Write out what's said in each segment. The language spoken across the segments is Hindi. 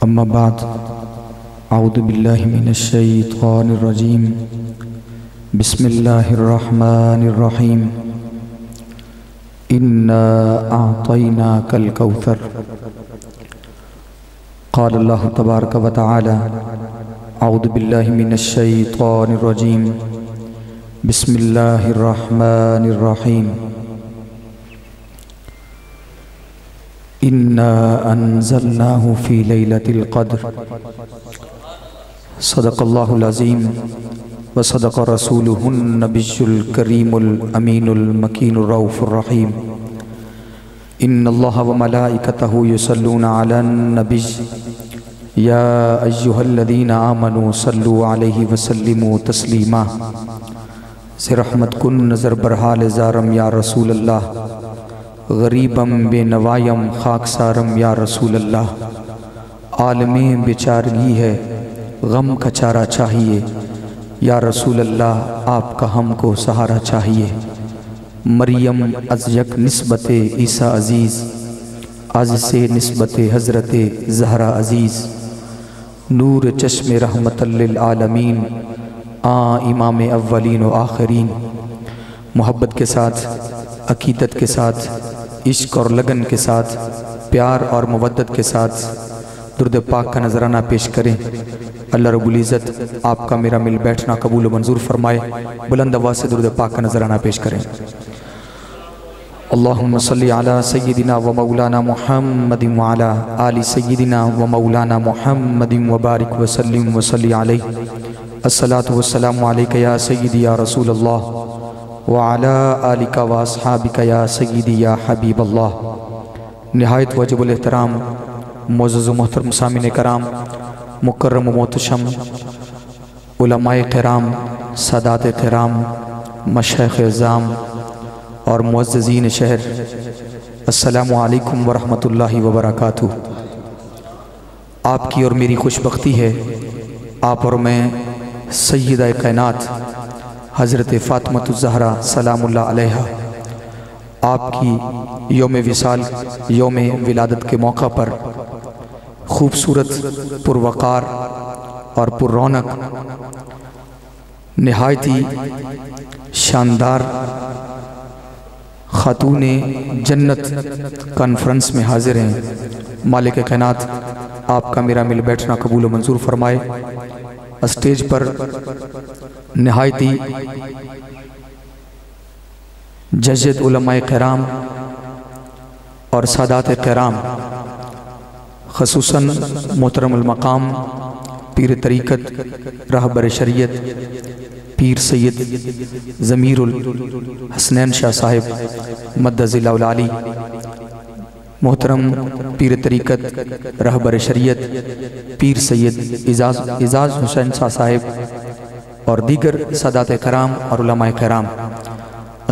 अम्मा बाद अऊज़ु बिल्लाहि मिनश शैतानिर रजीम बिस्मिल्लाहिर रहमानिर रहीम इन्ना अअतैनाकल कौसर क़ाल अल्लाहु तबारक व तआला अऊज़ु बिल्लाहि मिनश शैतानिर रजीम बिस्मिल्लाहिर रहमानिर रहीम इन्ना अंज़लनाहु फ़ी लैलतिल क़द्र सदक़ल्लाहुल अज़ीम व सदक़ रसूलुहुन नबियुल करीमुल अमीनुल मकीनुर रऊफ़ुर रहीम इन्नल्लाह व मलाइकतहु युसल्लूना अलन नबी या अय्युहल्लज़ीना आमनू सल्लु अलैहि व सल्लिमू तस्लीमा से रहमत कुन नज़र बरहाल ज़ारम या रसूल अल्लाह गरीबम बेनवायम खाकसारम या रसूल अल्लाह आलमे बेचारगी है गम का चारा चाहिए या रसूल अल्लाह आपका हमको सहारा चाहिए। मरियम अज़यक निस्बत ईसा अज़ीज़ आज से निस्बत हज़रत ज़हरा अज़ीज़ नूर चश्मे रहमतल लिल आलमीन इमाम अव्वलीन व आखिरीन। मोहब्बत के साथ अकीदत के साथ इश्क और लगन के साथ प्यार और मवद्दत के साथ दुरूद पाक का नजराना पेश करें। अल्लाह रब्बुल इज़्ज़त आपका मेरा मिल बैठना कबूल व मंजूर फरमाए। बुलंद आवाज़ से दुरूद पाक का नजराना पेश करें। अल्लाहुम्मा सल्ली अला सय्यिदिना व मौलाना मुहम्मदिन व अला आलि सय्यिदिना व मौलाना मुहम्मदिन व बारिक व सल्लिम व सल्ली अलैहि। अस्सलातु वस्सलामु अलैका या सय्यिदी या रसूल अल्लाह व अला आलिका व अस्हाबिका या सय्यिदी या हबीब अल्लाह। निहायत वाजिबुल एहतराम मुअज़्ज़ज़ व मोहतरम सामिन कराम मुकर्रम व मोहतशम उलमाए किराम सादात किराम मशाइख़ इज़्ज़ाम और मुअज़्ज़ज़ीन शहर, अस्सलामु अलैकुम व रहमतुल्लाहि व बरकातुहू। आपकी और मेरी खुशबख्ती है, आप और मैं सय्यदा कायनात हज़रत फ़ातिमा ज़हरा सलामुल्लाह अलैहा आपकी यौम विसाल यौम विलादत के मौका पर खूबसूरत पुरवकार और पुररौनक निहायती शानदार खातूने जन्नत कॉन्फ्रेंस में हाजिर हैं। मालिक कायनात आपका मेरा मिल बैठना कबूल व मंजूर फरमाए। स्टेज पर निहायती जज्जद उलमाए किराम और सादात किराम खसूसन मोहतरमुल मकाम पीर तरीक़त रहबर शरीयत पीर सैयद ज़मीरुल हसनैन शाह साहिब मद्दज़िल्लाहुल आली, मोहतरम पीर तरीक़त रहबर शरीयत पीर सैयद इजाज़ हुसैन शाह साहिब और दीगर सादात कराम और उलमाए कराम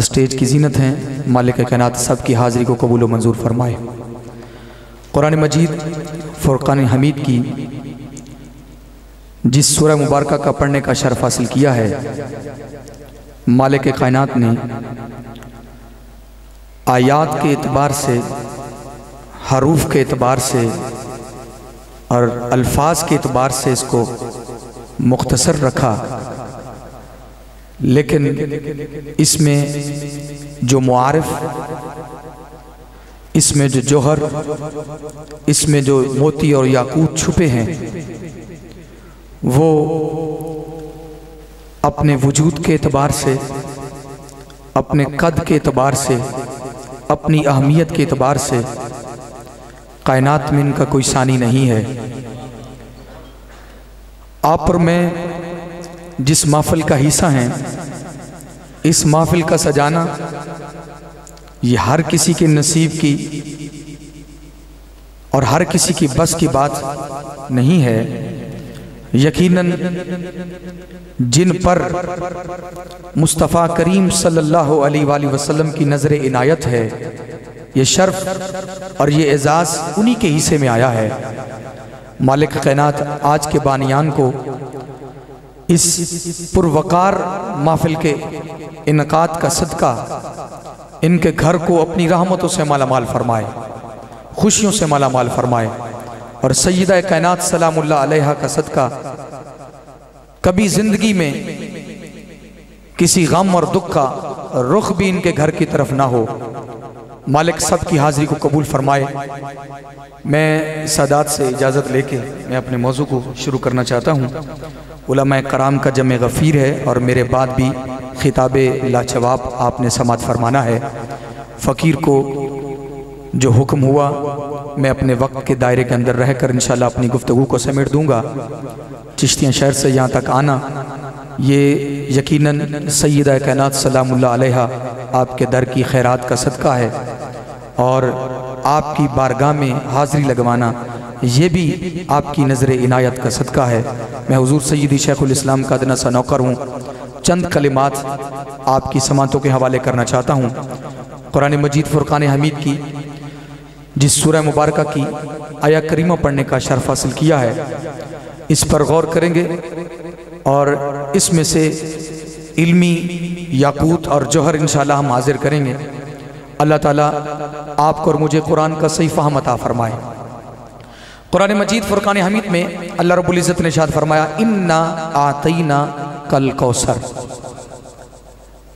स्टेज की जीनत हैं। मालिक कायनात सब की हाज़िरी को कबूल व मंजूर फरमाए। कुरान मजीद फुरक़ान हमीद की जिस सूरह मुबारक का पढ़ने का शर्फ हासिल किया है, मालिक कायनात ने आयात के एतबार से, हरूफ के एतबार से और अल्फाज के एतबार से इसको मुख्तसर रखा, लेकिन इसमें जो मुआरिफ, इसमें जो जौहर, इसमें जो मोती और याकूत छुपे हैं, वो अपने वजूद के एतबार से, अपने कद के एतबार से, अपनी अहमियत के एतबार से कायनात में इनका कोई सानी नहीं है। आप और मैं जिस महफिल का हिस्सा हैं, इस महफिल का सजाना ये हर किसी के नसीब की और हर किसी की बस की बात नहीं है। यकीनन जिन पर मुस्तफ़ा करीम सल्लल्लाहु अलैहि वसल्लम की नज़र इनायत है, ये शर्फ और ये एजाज़ उन्हीं के हिस्से में आया है। मालिक कायनात आज के बानियान को इस पुरवकार महफिल के इनकात का सदका इनके घर को अपनी रहमतों से माला माल फरमाए, खुशियों से माला माल फरमाए। और सय्यदा कायनात सलामुल्लाह अलैहा का सदका कभी जिंदगी में किसी गम और दुख का रुख भी इनके घर की तरफ ना हो। मालिक सब की हाजिरी को कबूल फरमाए। मैं सादात से इजाज़त लेके मैं अपने मौजू को शुरू करना चाहता हूँ। उलमा कराम का जमे गफ़ीर है और मेरे बाद भी खिताब लाजवाब आपने समात फरमाना है। फ़कीर को जो हुक्म हुआ मैं अपने वक्त के दायरे के अंदर रहकर इंशाल्लाह अपनी गुफ्तगू को समेट दूँगा। चिश्तियाँ शहर से यहाँ तक आना ये यकीनन सय्यदा कायनात सलामुल्लाह अलैहा आपके दर की खैरात का सदका है और आपकी बारगाह में हाज़िरी लगवाना ये भी आपकी नज़र इनायत का सदका है। मैं हुज़ूर सय्यदी शेखुल इस्लाम का अदना सा नौकर हूँ। चंद कलिमात आपकी समातों के हवाले करना चाहता हूँ। कुरान मजीद फुरकान हमीद की जिस सूरह मुबारक की आया करीमा पढ़ने का शर्फ हासिल किया है, इस पर गौर करेंगे और इसमें से इल्मी याकूत और जौहर इंशाअल्लाह हम हाजिर करेंगे। अल्लाह ताला आपको और मुझे कुरान का सही फ़हम अता फरमाए। कुरान मजीद फुरकान हमीद में अल्लाह रब्बुल इज़्ज़त ने इरशाद फरमाया, इन्ना आतैना कल कौसर।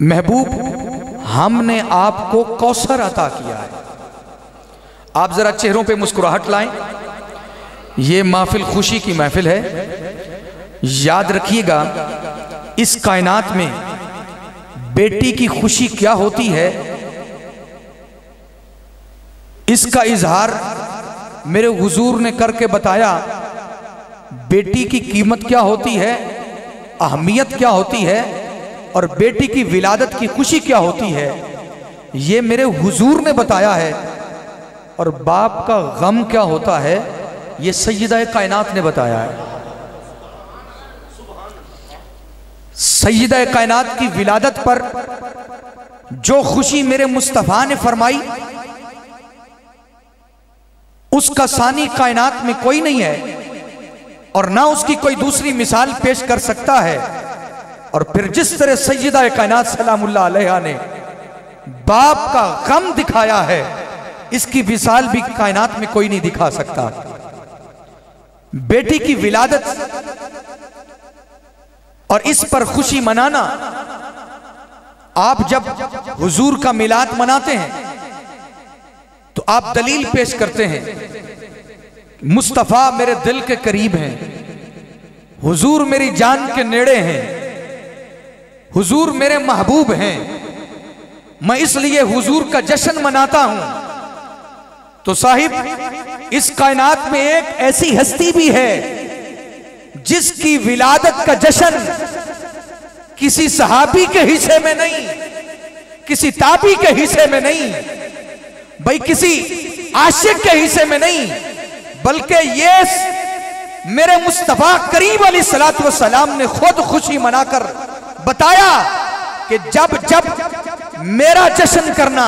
महबूब हमने आपको कौसर अता किया है। आप जरा चेहरों पे मुस्कुराहट लाएं। ये महफिल खुशी की महफिल है। याद रखिएगा इस कायनात में बेटी की खुशी क्या होती है, इसका इजहार मेरे हुजूर ने करके बताया। बेटी की कीमत क्या होती है, अहमियत क्या होती है और बेटी की विलादत की खुशी क्या होती है, ये मेरे हुजूर ने बताया है। और बाप का गम क्या होता है, ये सय्यदा कायनात ने बताया है। सय्यदा कायनात की विलादत पर जो खुशी मेरे मुस्तफ़ा ने फरमाई, उसका सानी कायनात में कोई नहीं है और ना उसकी कोई दूसरी मिसाल पेश कर सकता है। और फिर जिस तरह सय्यदा कायनात सलामुल्लाह अलैहा ने बाप का गम दिखाया है, इसकी मिसाल भी कायनात में कोई नहीं दिखा सकता। बेटी की विलादत और इस पर खुशी मनाना, आप जब हुजूर का मिलाद मनाते हैं तो आप दलील पेश करते हैं, मुस्तफ़ा मेरे दिल के करीब हैं, हुजूर मेरी जान के नेड़े हैं, हुजूर मेरे महबूब हैं, मैं इसलिए हुजूर का जश्न मनाता हूं। तो साहिब इस कायनात में एक ऐसी हस्ती भी है जिसकी विलादत का जश्न किसी सहाबी के हिस्से में नहीं, किसी ताबी के हिस्से में नहीं, भाई किसी आशिक के हिस्से में नहीं, बल्कि ये मेरे मुस्तफा करीम अलैहिस्सलातु वस्सलाम ने खुद खुशी मनाकर बताया कि जब जब मेरा जश्न करना,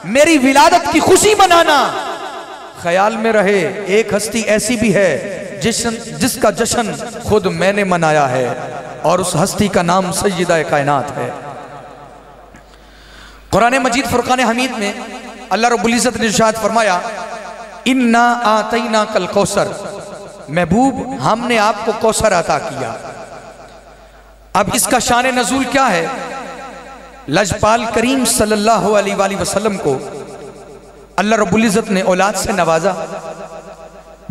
मेरी विलादत की खुशी मनाना, ख्याल में रहे एक हस्ती ऐसी भी है जिसका जश्न खुद मैंने मनाया है और उस हस्ती का नाम सय्यदा कायनात है। कुरान मजीद फुरकान हमीद में अल्लाह रब्बुल इज़्ज़त ने इरशाद फरमाया, इन्ना आतैना कल कौसर। महबूब हमने आपको कौसर अता किया। अब इसका शान नज़ूल क्या है? लजपाल करीम सल्लल्लाहु अलैहि वसल्लम को अल्लाह रब्बुल इज़्ज़त ने औलाद से नवाजा,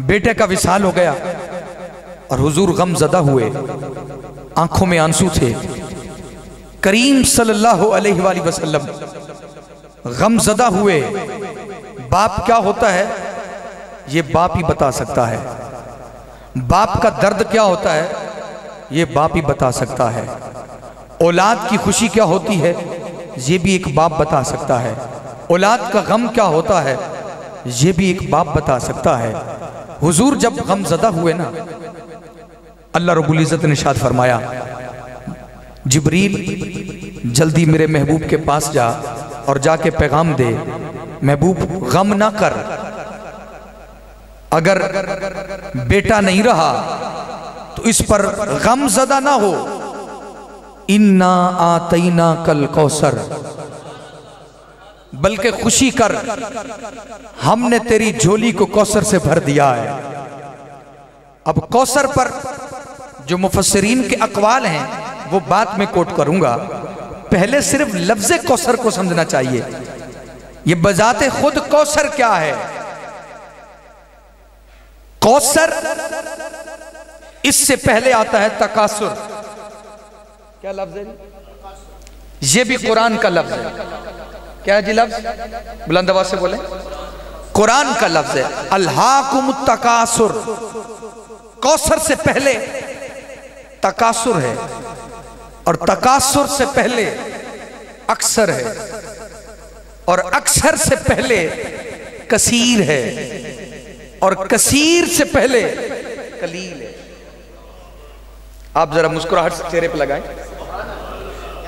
बेटे का विसाल हो गया और हुजूर गमज़दा हुए, आंखों में आंसू थे। करीम सल्लल्लाहु अलैहि वसल्लम गमज़दा हुए। बाप क्या होता है ये बाप ही बता सकता है, बाप का दर्द क्या होता है ये बाप ही बता सकता है, औलाद की खुशी क्या होती है ये भी एक बाप बता सकता है, औलाद का गम क्या होता है ये भी एक बाप बता सकता है। हुजूर जब गमज़दा हुए ना, अल्लाह रब्बुल इज़्ज़त ने इरशाद फरमाया, जिब्रील जल्दी मेरे महबूब के पास जा और जाके पैगाम दे, महबूब गम ना कर, अगर बेटा नहीं रहा तो इस पर गमज़दा ना हो। इन्ना आतैना कल कौसर, बल्कि खुशी कर, हमने तेरी झोली को कौसर से भर दिया है। अब कौसर पर जो मुफस्सिरीन के अकवाल हैं वो बात में कोट करूंगा। पहले सिर्फ लफ्ज़ कौसर को समझना चाहिए। ये बजाते खुद कौसर क्या है? कौसर इससे पहले आता है तकासुर। क्या लफ्ज है? ये भी कुरान का लफ्ज है। क्या है जी लफ्ज? बुलंद आवाज से बोले। कुरान का लफ्ज है अल्हाकुमुत तकासुर। कौसर से पहले तकासुर है और तकासुर से पहले अक्सर है और अक्सर से पहले कसीर है और कसीर से पहले कलील है। आप जरा मुस्कुराहट से चेहरे पे लगाएं।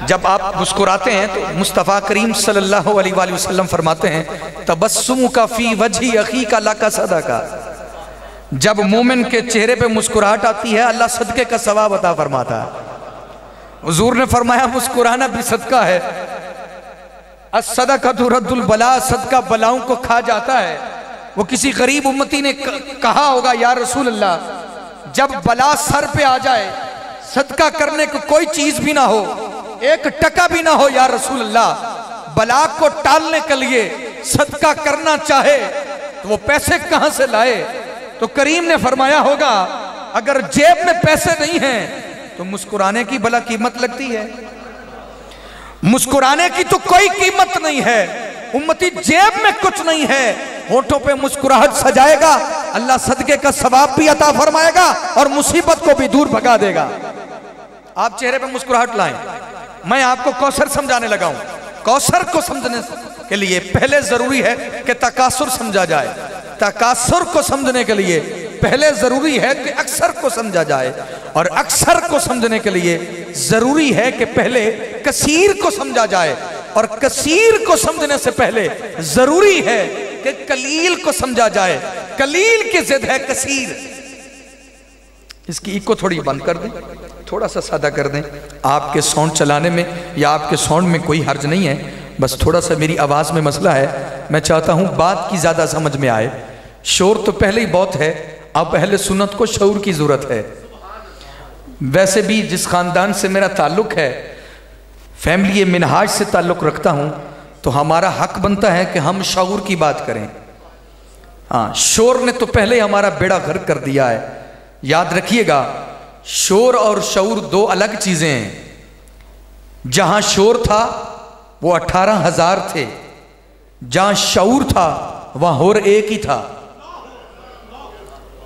जब आप मुस्कुराते हैं तो मुस्तफ़ा करीम सल्लल्लाहु अलैहि वसल्लम फरमाते हैं तबस्सुम का फी वजही अखी का लाका सदका। जब मोमिन के चेहरे पे मुस्कुराहट आती है अल्लाह सदके का सवाब अता फरमाता है। हुजूर ने फरमाया मुस्कुराना भी सदका है। अस्सदका तुरद्दुल बला, सदका बलाओं को खा जाता है। वो किसी गरीब उम्मती ने कहा होगा या रसूल अल्लाह, जब बला सर पे आ जाए सदका करने को कोई चीज भी ना हो, एक टका भी ना हो, या रसूल अल्लाह, बला को टालने के लिए सदका करना चाहे तो वो पैसे कहां से लाए? तो करीम ने फरमाया होगा अगर जेब में पैसे नहीं हैं तो मुस्कुराने की भला कीमत लगती है? मुस्कुराने की तो कोई कीमत नहीं है। उम्मती जेब में कुछ नहीं है, होठों पे मुस्कुराहट सजाएगा, अल्लाह सदके का सवाब भी अता फरमाएगा और मुसीबत को भी दूर भगा देगा। आप चेहरे पे मुस्कुराहट लाएं। मैं आपको कौसर समझाने लगा हूं। कौसर को समझने के लिए पहले जरूरी है कि तकासुर समझा जाए। तकासुर को समझने के लिए पहले जरूरी है कि अक्सर को समझा जाए और अक्सर को समझने के लिए जरूरी है कि पहले कसीर को समझा जाए और कसीर को समझने से पहले जरूरी है कि कलील को समझा जाए। कलील की जिद है कसीर। इसकी इको थोड़ी बंद कर दें, थोड़ा सा सादा कर दें। आपके साउंड चलाने में या आपके साउंड में कोई हर्ज नहीं है, बस थोड़ा सा मेरी आवाज़ में मसला है। मैं चाहता हूँ बात की ज़्यादा समझ में आए। शोर तो पहले ही बहुत है, अब पहले सुन्नत को शऊर की ज़रूरत है। वैसे भी जिस ख़ानदान से मेरा ताल्लुक़ है, फैमिली मिनहाज से ताल्लुक़ रखता हूँ, तो हमारा हक बनता है कि हम शऊर की बात करें। हाँ, शोर ने तो पहले ही हमारा बेड़ा गर्क कर दिया है। याद रखिएगा, शोर और शऊर दो अलग चीज़ें हैं। जहाँ शोर था वो 18,000 थे, जहाँ शऊर था वहाँ होर एक ही था।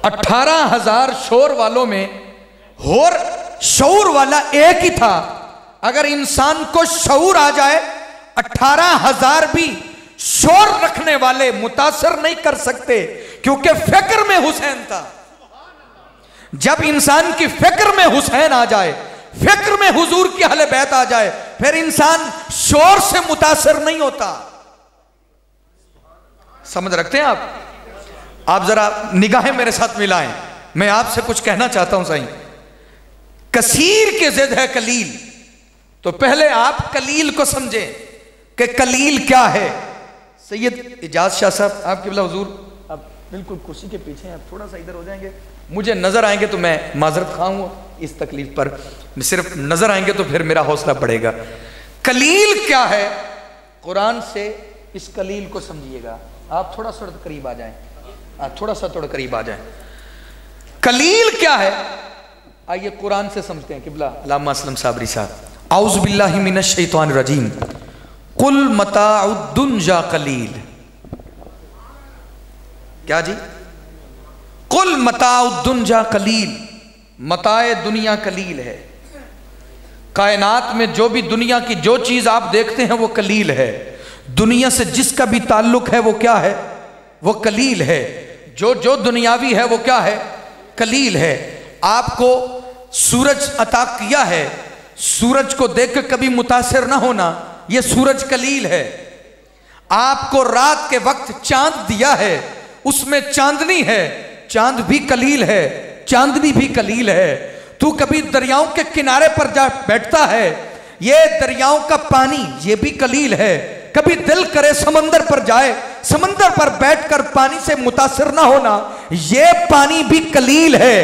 18,000 शोर वालों में होर शऊर वाला एक ही था। अगर इंसान को शऊर आ जाए, 18,000 भी शोर रखने वाले मुतासर नहीं कर सकते, क्योंकि फिक्र में हुसैन था। जब इंसान की फिक्र में हुसैन आ जाए, फिक्र में हुजूर की अहले बैत आ जाए, फिर इंसान शोर से मुतासर नहीं होता। समझ रखते हैं आप? आप जरा निगाहें मेरे साथ मिलाएं। मैं आपसे कुछ कहना चाहता हूं। सही कसीर के जिद है कलील, तो पहले आप कलील को समझें कि कलील क्या है। सैयद इजाज शाह साहब, आपके बिला हुजूर, आप बिल्कुल कुर्सी के पीछे हैं, आप थोड़ा सा इधर हो जाएंगे। मुझे नजर आएंगे तो मैं माजरत खाऊंगा इस तकलीफ पर, सिर्फ नजर आएंगे तो फिर मेरा हौसला बढ़ेगा। कलील क्या है? कुरान से इस कलील को समझिएगा। आप थोड़ा सा करीब आ जाएं, थोड़ा करीब आ जाएं। कलील क्या है? आइए कुरान से समझते हैं। किबला अल्लामा असलम साबरी साहब। औज़ु बिल्लाहि मिनश शैतानिर रजीम। कुल मताउद दुन्या कलील। क्या जी? कुल मताउद दुन्या कलील। मताए दुनिया कलील है। कायनात में जो भी दुनिया की जो चीज आप देखते हैं वो कलील है। दुनिया से जिसका भी ताल्लुक है वो क्या है? वो कलील है। जो जो दुनियावी है वो क्या है? कलील है। आपको सूरज अता किया है, सूरज को देखकर कभी मुतासिर ना होना, यह सूरज कलील है। आपको रात के वक्त चांद दिया है, उसमें चांदनी है, चांद भी कलील है, चांदनी भी कलील है। तू कभी दरियाओं के किनारे पर जा बैठता है, ये दरियाओं का पानी ये भी कलील है। कभी दिल करे समंदर पर जाए, समंदर पर बैठकर पानी से मुतासिर ना होना। ये पानी भी कलील है,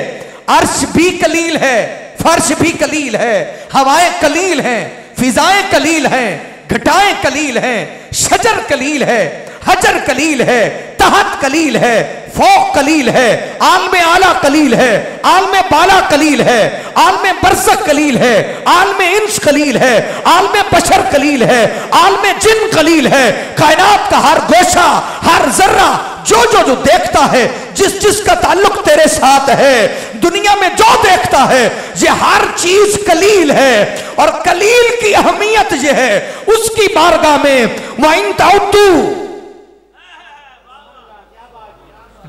अर्श भी कलील है, फर्श भी कलील है, हवाएं कलील हैं, फिजाएं कलील हैं, घटाएं कलील हैं, शजर कलील है, हजर कलील है, तहत कलील है, फौक कलील है, आलमे आला कलील है, आलमे बाला कलील है, आलमे बरसक कलील है, आलमे इंस कलील है, आलमे बशर कलील है, आलमे जिन कलील है। कायनात का हर गोशा, हर जर्रा, जो देखता है, जिस जिसका ताल्लुक तेरे साथ है, दुनिया में जो देखता है, ये हर चीज कलील है। और कलील की अहमियत ये है, उसकी बारगाह में वाइन ताउतू,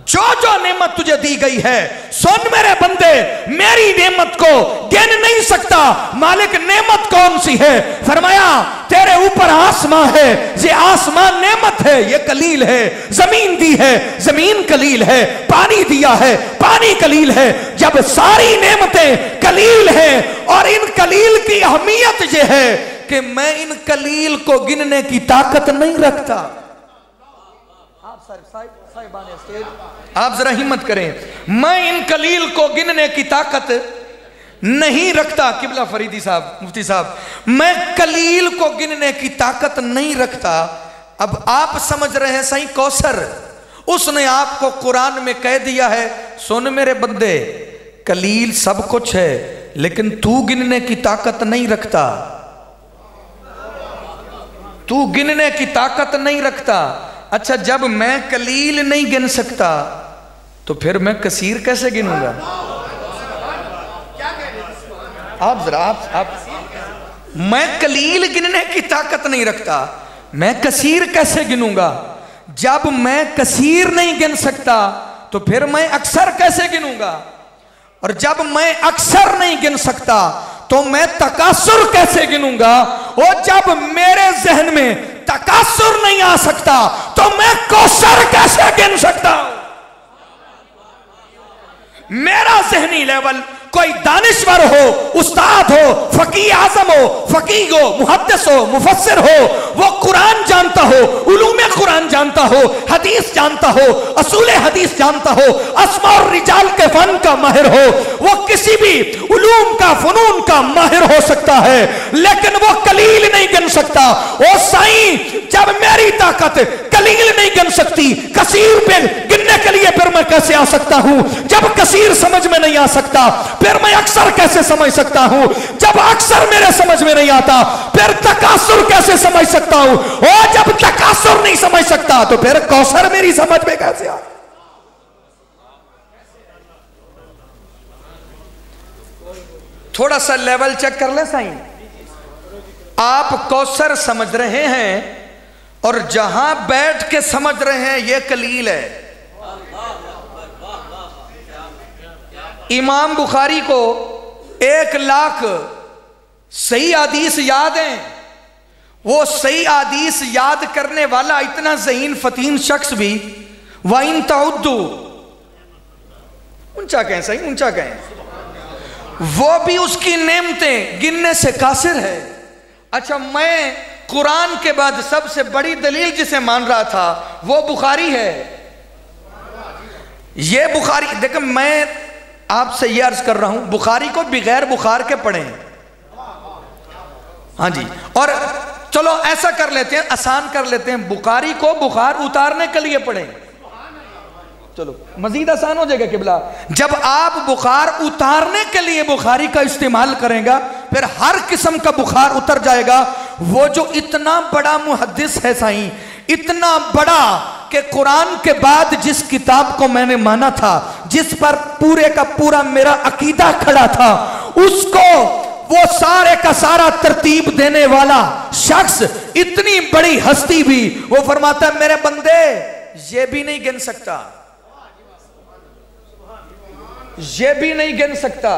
जो नेमत तुझे दी गई है, सुन मेरे बंदे, मेरी नेमत को गिन नहीं सकता। मालिक नेमत कौन सी है? फरमाया तेरे ऊपर आसमां है, ये आसमान नेमत है, ये कलील है। जमीन दी है, जमीन कलील है। पानी दिया है, पानी कलील है। जब सारी नेमतें कलील हैं, और इन कलील की अहमियत ये है कि मैं इन कलील को गिनने की ताकत नहीं रखता। आप जरा हिम्मत करें, मैं इन कलील को गिनने की ताकत नहीं रखता। किबला फरीदी साहब, मुफ्ती साहब, मैं कलील को गिनने की ताकत नहीं रखता। अब आप समझ रहे हैं सही, कौसर उसने आपको कुरान में कह दिया है, सुन मेरे बंदे, कलील सब कुछ है, लेकिन तू गिनने की ताकत नहीं रखता। तू गिनने की ताकत नहीं रखता। अच्छा, जब मैं कलील नहीं गिन सकता तो फिर मैं कसीर कैसे गिनूंगा? आप जरा आप मैं कलील गिनने की ताकत नहीं रखता, मैं कसीर कैसे गिनूंगा? जब मैं कसीर नहीं गिन सकता तो फिर मैं अक्सर कैसे गिनूंगा? और जब मैं अक्सर नहीं गिन सकता तो मैं तकासुर कैसे गिनूंगा? और जब मेरे जहन में तकासुर नहीं आ सकता तो मैं कौसर कैसे गिन सकता हूं? मेरा जहनी लेवल, कोई दानिश्वर हो, उस्ताद हो, फकीह आजम हो, फकीह हो, मुहद्दिस हो, मुफस्सिर हो, वो कुरान जानता हो, उलूमे कुरान जानता हो, हदीस जानता हो, असूले हदीस जानता हो, अस्मा और रिजाल के फन का माहिर हो, वो किसी भी उलूम का, फनून का माहिर हो सकता है, लेकिन वो कलील नहीं गिन सकता। ओ साईं, जब मेरी ताकत कलील नहीं गिन सकती, कसीर पे गिनने के लिए फिर मैं कैसे आ सकता हूं? जब कसीर समझ में नहीं आ सकता फिर मैं अक्सर कैसे समझ सकता हूं? जब अक्सर मेरे समझ में नहीं आता फिर तकासुर कैसे समझ सकता हूं? और जब तकासुर नहीं समझ सकता तो फिर कौसर मेरी समझ में कैसे आ? थोड़ा सा लेवल चेक कर ले साईं। आप कौसर समझ रहे हैं और जहां बैठ के समझ रहे हैं ये कलील है। इमाम बुखारी को 1 लाख सही हदीस याद है। वो सही हदीस याद करने वाला इतना ज़हीन फतीन शख्स भी वाइन ताउद्दू, ऊंचा कहें सही, ऊंचा कहें, वो भी उसकी नेमतें गिनने से कासिर है। अच्छा, मैं कुरान के बाद सबसे बड़ी दलील जिसे मान रहा था वो बुखारी है। ये बुखारी, देखो मैं आपसे ये अर्ज कर रहा हूं, बुखारी को बगैर बुखार के पढ़ें। हाँ जी, और चलो ऐसा कर लेते हैं, आसान कर लेते हैं, बुखारी को बुखार उतारने के लिए पढ़ें। चलो मजीद आसान हो जाएगा किबला। जब आप बुखार उतारने के लिए बुखारी का इस्तेमाल करेंगे फिर हर किस्म का बुखार उतर जाएगा। वो जो इतना बड़ा मुहद्दिस है साईं, इतना बड़ा कि कुरान के बाद जिस किताब को मैंने माना था, जिस पर पूरे का पूरा मेरा अकीदा खड़ा था, उसको वो सारे का सारा तरतीब देने वाला शख्स, इतनी बड़ी हस्ती भी, वो फरमाता है मेरे बंदे ये भी नहीं गिन सकता, ये भी नहीं गिन सकता।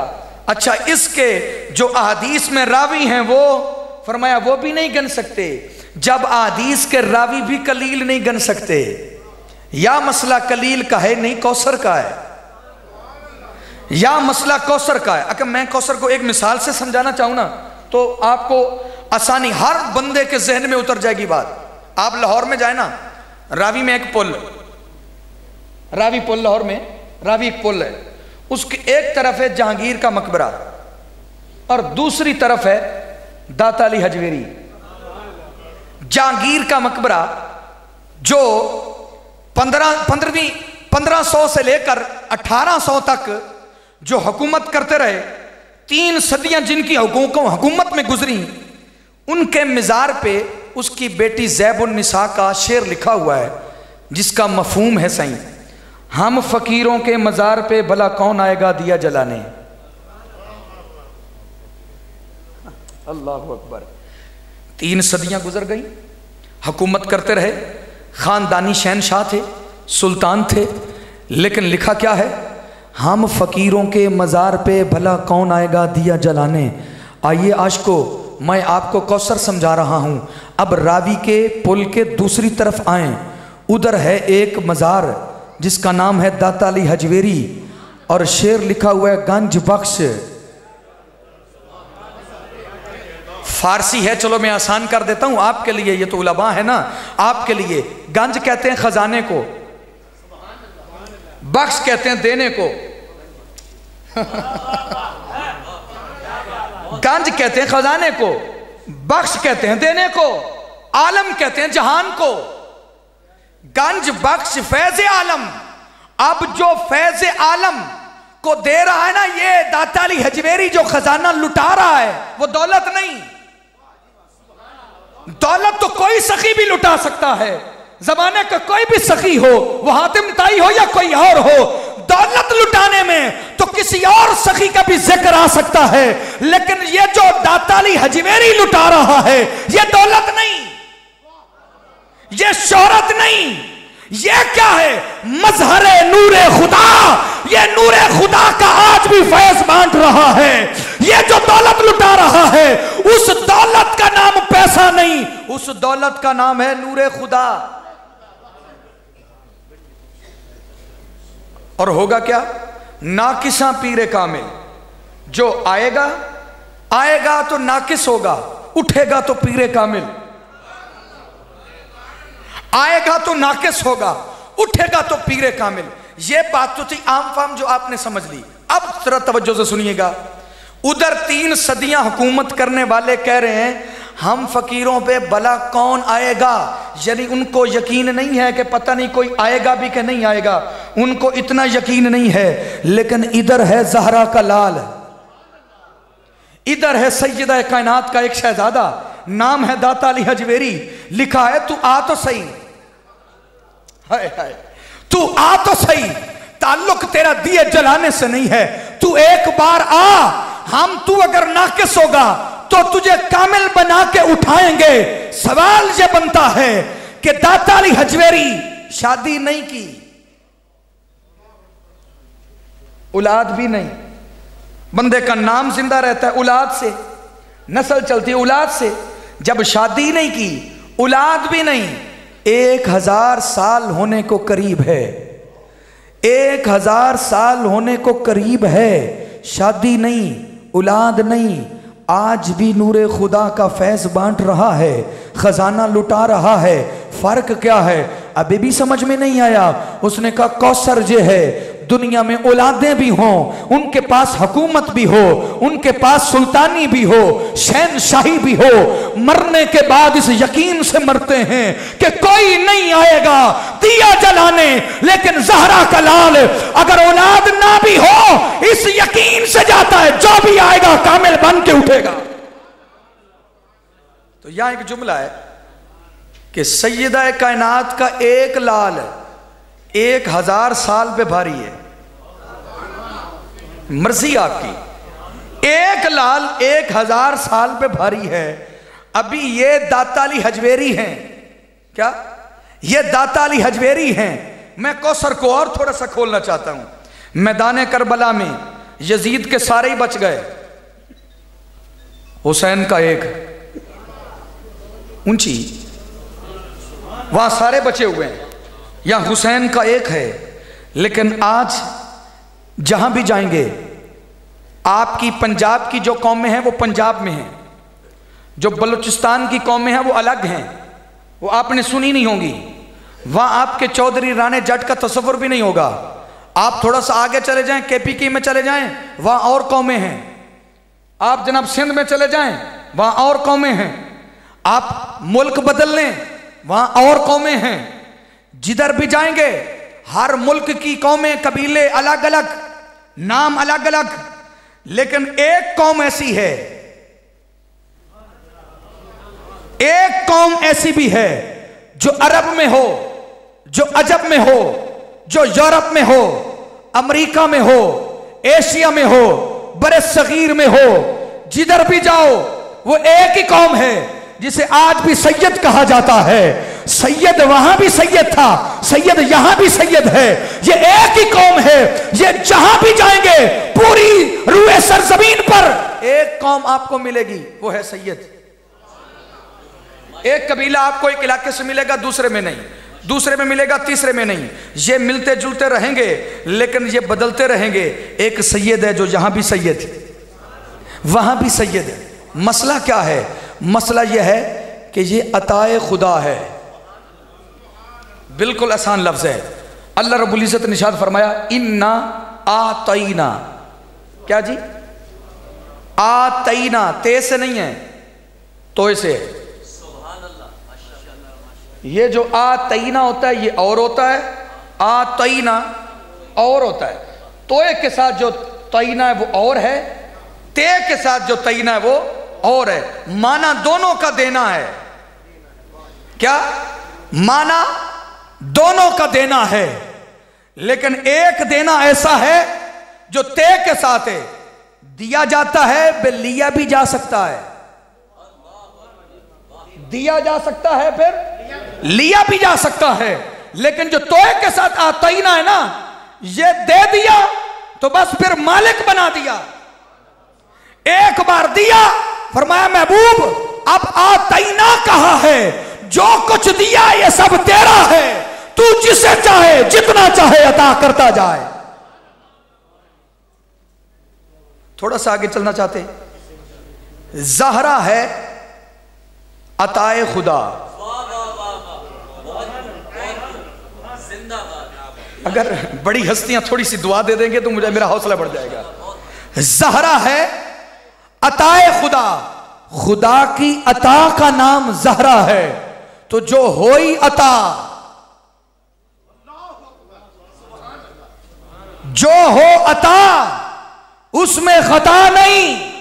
अच्छा, इसके जो अहदीस में रावी हैं वो फरमाया वो भी नहीं गिन सकते। जब अहदीस के रावी भी कलील नहीं गिन सकते, या मसला कलील का है नहीं कौसर का है, या मसला कौसर का है। अगर मैं कौसर को एक मिसाल से समझाना चाहूं ना तो आपको आसानी, हर बंदे के जहन में उतर जाएगी बात। आप लाहौर में जाए ना, रावी में एक पुल, रावी पुल, लाहौर में रावी एक पुल है, उसके एक तरफ है जहांगीर का मकबरा और दूसरी तरफ है दाता अली हजवेरी। जहांगीर का मकबरा जो 1500 से लेकर 1800 तक जो हुकूमत करते रहे, 3 सदियां जिनकी हुकूमत में गुजरी, उनके मिज़ार पे उसकी बेटी ज़ैबुन निसा का शेर लिखा हुआ है, जिसका मफहूम है सही, हम फकीरों के मज़ार पे भला कौन आएगा दिया जलाने। अल्लाहु अकबर। 3 सदियां गुजर गई, हुकूमत करते रहे, खानदानी शहनशाह थे, सुल्तान थे, लेकिन लिखा क्या है, हम फकीरों के मज़ार पे भला कौन आएगा दिया जलाने। आइए आशिको, मैं आपको कौसर समझा रहा हूं। अब रावी के पुल के दूसरी तरफ आए, उधर है एक मज़ार जिसका नाम है दाता अली हजवेरी और शेर लिखा हुआ है गंज बख्श। फारसी है, चलो मैं आसान कर देता हूं आपके लिए, ये तो उलमा है ना, आपके लिए। गंज कहते हैं खजाने को, बख्श कहते हैं देने को। गंज कहते हैं खजाने को, बख्श कहते हैं देने को, आलम कहते हैं जहान को। गंज बख्श फैज आलम। अब जो फैज आलम को दे रहा है ना, ये दाता अली हजवेरी जो खजाना लुटा रहा है, वो दौलत नहीं। दौलत तो कोई सखी भी लुटा सकता है, जमाने का कोई भी सखी हो, वो हातिम ताई हो या कोई और हो, दौलत लुटाने में तो किसी और सखी का भी जिक्र आ सकता है, लेकिन ये जो दाता अली हजवेरी लुटा रहा है, ये दौलत नहीं, ये शोहरत नहीं, ये क्या है, मजहरे नूरे खुदा। ये नूरे खुदा का आज भी फैज बांट रहा है। ये जो दौलत लुटा रहा है, उस दौलत का नाम पैसा नहीं, उस दौलत का नाम है नूरे खुदा। और होगा क्या, नाकिसा पीरे कामिल, जो आएगा आएगा तो नाकिस होगा, उठेगा तो पीरे कामिल, आएगा तो नाकिस होगा, उठेगा तो पीरे कामिल। ये बात तो थी आम फाम जो आपने समझ ली। अब जरा तवज्जो से सुनिएगा, उधर 3 सदियां हुकूमत करने वाले कह रहे हैं हम फकीरों पे भला कौन आएगा, यानी उनको यकीन नहीं है कि पता नहीं कोई आएगा भी कि नहीं आएगा, उनको इतना यकीन नहीं है। लेकिन इधर है ज़हरा का लाल, इधर है सैयदा कायनात का एक शहजादा, नाम है दाता अली हजवेरी, लिखा है तू आ तो सही, हाय हाय, तू आ तो सही, ताल्लुक तेरा दिए जलाने से नहीं है, तू एक बार आ, हम तू अगर नाकिस होगा तो तुझे कामिल बना के उठाएंगे। सवाल यह बनता है कि दाता अली हजवेरी शादी नहीं की, औलाद भी नहीं, बंदे का नाम जिंदा रहता है औलाद से, नस्ल चलती है औलाद से, जब शादी नहीं की, औलाद भी नहीं, 1000 साल होने को करीब है, 1000 साल होने को करीब है, शादी नहीं, औलाद नहीं, आज भी नूरे खुदा का फैज बांट रहा है, खजाना लुटा रहा है। फर्क क्या है, अभी भी समझ में नहीं आया। उसने कहा कौसर जे है, दुनिया में औलादें भी हों, उनके पास हुकूमत भी हो, उनके पास सुल्तानी भी हो, शहनशाही भी हो, मरने के बाद इस यकीन से मरते हैं कि कोई नहीं आएगा दिया जलाने, लेकिन ज़हरा का लाल अगर औलाद ना भी हो, इस यकीन से जाता है जो भी आएगा कामिल बन के उठेगा। तो यहां एक जुमला है कि सैयदा कायनात का एक लाल 1000 साल पे भारी है, मर्जी आपकी, एक लाल 1000 साल पे भारी है। अभी ये दाता अली हजवेरी हैं, क्या ये दाता अली हजवेरी हैं? मैं कौसर को और थोड़ा सा खोलना चाहता हूं। मैदान करबला में यजीद के सारे ही बच गए, हुसैन का एक ऊंची, वहां सारे बचे हुए हैं, या हुसैन का एक है। लेकिन आज जहां भी जाएंगे, आपकी पंजाब की जो कौमें हैं वो पंजाब में हैं, जो बलूचिस्तान की कौमें हैं वो अलग हैं, वो आपने सुनी नहीं होंगी। वहां आपके चौधरी राणे जट का तस्वुर भी नहीं होगा। आप थोड़ा सा आगे चले जाएं, केपीके में चले जाएं, वहां और कौमें हैं। आप जनाब सिंध में चले जाएं, वहां और कौमें हैं। आप मुल्क बदल लें, वहां और कौमें हैं। जिधर भी जाएंगे हर मुल्क की कौमें, कबीले अलग अलग, नाम अलग अलग, लेकिन एक कौम ऐसी है, एक कौम ऐसी भी है जो अरब में हो, जो अजब में हो, जो यूरोप में हो, अमेरिका में हो, एशिया में हो, बड़े सगीर में हो, जिधर भी जाओ वो एक ही कौम है जिसे आज भी सैयद कहा जाता है। सैयद वहां भी सैयद था, सैयद यहां भी सैयद है। ये एक ही कौम है। ये जहां भी जाएंगे पूरी रूए सरजमीन पर एक कौम आपको मिलेगी, वो है सैयद। एक कबीला आपको एक इलाके से मिलेगा, दूसरे में नहीं, दूसरे में मिलेगा, तीसरे में नहीं। ये मिलते जुलते रहेंगे लेकिन ये बदलते रहेंगे। एक सैयद है जो यहां भी सैयद है, वहां भी सैयद है। मसला क्या है? मसला यह है कि ये अताए खुदा है। बिल्कुल आसान लफ्ज है। अल्लाह रब्बुल इज्जत ने इरशाद फरमाया, इन्ना आतईना। क्या जी? आतईना, ते से नहीं है, तोय से है। ये जो आतईना होता है ये और होता है, आतईना और होता है। तोय के साथ जो तईना है वो और है, ते के साथ जो तईना है वो और है। माना दोनों का देना है। क्या माना? दोनों का देना है, लेकिन एक देना ऐसा है जो ते के साथ है। दिया जाता है, फिर लिया भी जा सकता है। दिया जा सकता है, फिर लिया भी जा सकता है। लेकिन जो तोय के साथ आतईना है ना, ये दे दिया तो बस फिर मालिक बना दिया। एक बार दिया, फरमाया महबूब अब आतईना कहा है, जो कुछ दिया ये सब तेरा है, तू जिसे चाहे जितना चाहे अता करता जाए। थोड़ा सा आगे चलना चाहते हैं। ज़हरा है अताए खुदा। अगर बड़ी हस्तियां थोड़ी सी दुआ दे देंगे तो मुझे, मेरा हौसला बढ़ जाएगा। ज़हरा है अताए खुदा। खुदा की अता का नाम ज़हरा है। तो जो होई अता, जो हो अता, उसमें खता नहीं।